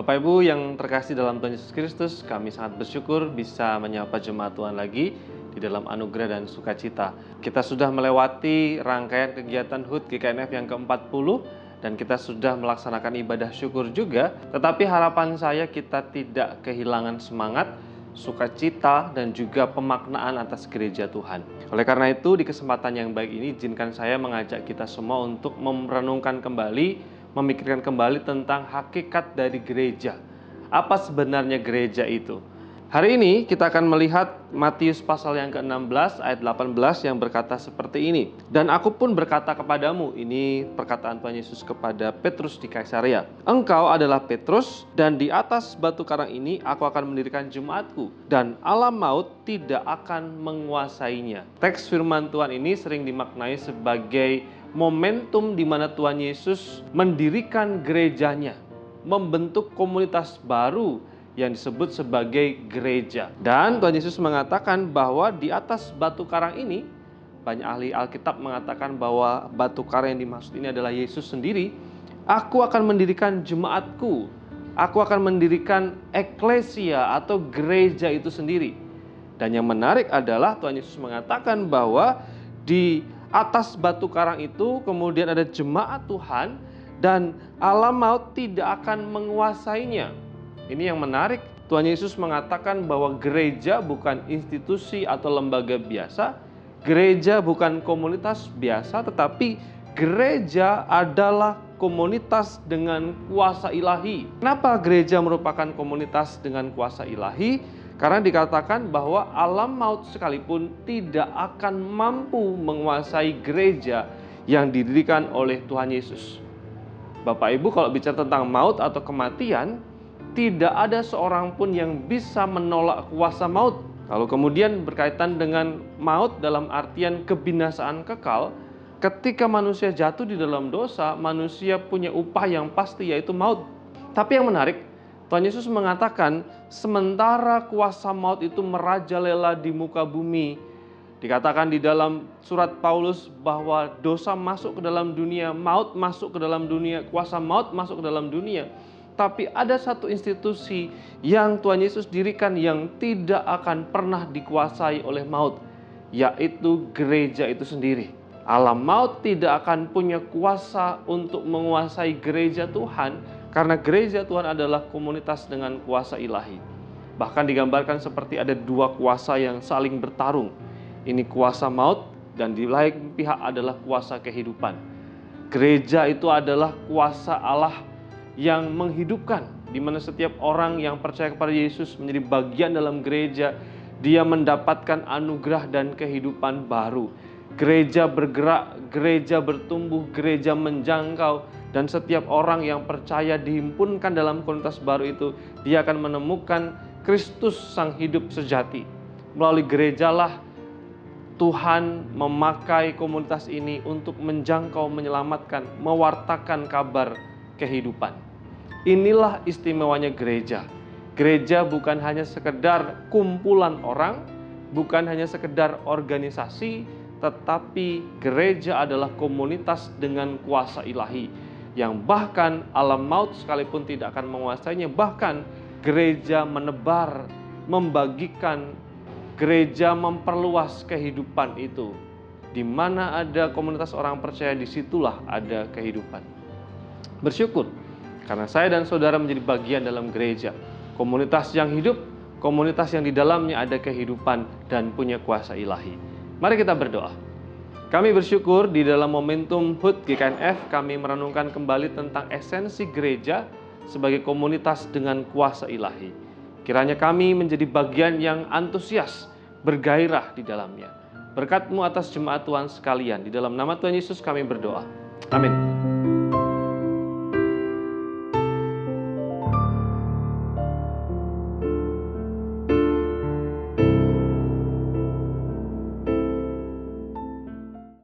Bapak Ibu yang terkasih dalam Tuhan Yesus Kristus, kami sangat bersyukur bisa menyapa jemaat Tuhan lagi di dalam anugerah dan sukacita. Kita sudah melewati rangkaian kegiatan HUT GKNF yang ke-40 dan kita sudah melaksanakan ibadah syukur juga. Tetapi harapan saya kita tidak kehilangan semangat, sukacita, dan juga pemaknaan atas gereja Tuhan. Oleh karena itu, di kesempatan yang baik ini, izinkan saya mengajak kita semua untuk merenungkan kembali, memikirkan kembali tentang hakikat dari gereja. Apa sebenarnya gereja itu? Hari ini kita akan melihat Matius pasal yang ke-16 ayat 18 yang berkata seperti ini. Dan aku pun berkata kepadamu, ini perkataan Tuhan Yesus kepada Petrus di Kaisarea. Engkau adalah Petrus, dan di atas batu karang ini aku akan mendirikan jemaatku, dan alam maut tidak akan menguasainya. Teks firman Tuhan ini sering dimaknai sebagai momentum di mana Tuhan Yesus mendirikan gerejanya, membentuk komunitas baru yang disebut sebagai gereja. Dan Tuhan Yesus mengatakan bahwa di atas batu karang ini, banyak ahli Alkitab mengatakan bahwa batu karang yang dimaksud ini adalah Yesus sendiri. Aku akan mendirikan jemaatku, aku akan mendirikan eklesia atau gereja itu sendiri. Dan yang menarik adalah Tuhan Yesus mengatakan bahwa di atas batu karang itu kemudian ada jemaat Tuhan dan alam maut tidak akan menguasainya. Ini yang menarik, Tuhan Yesus mengatakan bahwa gereja bukan institusi atau lembaga biasa, gereja bukan komunitas biasa, tetapi gereja adalah komunitas dengan kuasa ilahi. Kenapa gereja merupakan komunitas dengan kuasa ilahi? Karena dikatakan bahwa alam maut sekalipun tidak akan mampu menguasai gereja yang didirikan oleh Tuhan Yesus. Bapak Ibu, kalau bicara tentang maut atau kematian, tidak ada seorang pun yang bisa menolak kuasa maut. Kalau kemudian berkaitan dengan maut dalam artian kebinasaan kekal, ketika manusia jatuh di dalam dosa, manusia punya upah yang pasti, yaitu maut. Tapi yang menarik, Tuhan Yesus mengatakan, sementara kuasa maut itu merajalela di muka bumi, dikatakan di dalam surat Paulus bahwa dosa masuk ke dalam dunia, maut masuk ke dalam dunia, kuasa maut masuk ke dalam dunia. Tapi ada satu institusi yang Tuhan Yesus dirikan yang tidak akan pernah dikuasai oleh maut, yaitu gereja itu sendiri. Alam maut tidak akan punya kuasa untuk menguasai gereja Tuhan, karena gereja Tuhan adalah komunitas dengan kuasa ilahi. Bahkan digambarkan seperti ada dua kuasa yang saling bertarung. Ini kuasa maut dan di lain pihak adalah kuasa kehidupan. Gereja itu adalah kuasa Allah yang menghidupkan, di mana setiap orang yang percaya kepada Yesus menjadi bagian dalam gereja, dia mendapatkan anugerah dan kehidupan baru. Gereja bergerak, gereja bertumbuh, gereja menjangkau, dan setiap orang yang percaya dihimpunkan dalam komunitas baru itu, dia akan menemukan Kristus sang hidup sejati. Melalui gerejalah Tuhan memakai komunitas ini untuk menjangkau, menyelamatkan, mewartakan kabar kehidupan. Inilah istimewanya gereja. Gereja bukan hanya sekedar kumpulan orang, bukan hanya sekedar organisasi, tetapi gereja adalah komunitas dengan kuasa ilahi, yang bahkan alam maut sekalipun tidak akan menguasainya. Bahkan gereja menebar, membagikan, gereja memperluas kehidupan itu. Di mana ada komunitas orang percaya, disitulah ada kehidupan. Bersyukur karena saya dan saudara menjadi bagian dalam gereja, komunitas yang hidup, komunitas yang di dalamnya ada kehidupan dan punya kuasa ilahi. Mari kita berdoa. Kami bersyukur di dalam momentum HUT GKNF kami merenungkan kembali tentang esensi gereja sebagai komunitas dengan kuasa ilahi. Kiranya kami menjadi bagian yang antusias, bergairah di dalamnya. Berkat-Mu atas jemaat Tuhan sekalian. Di dalam nama Tuhan Yesus kami berdoa. Amin.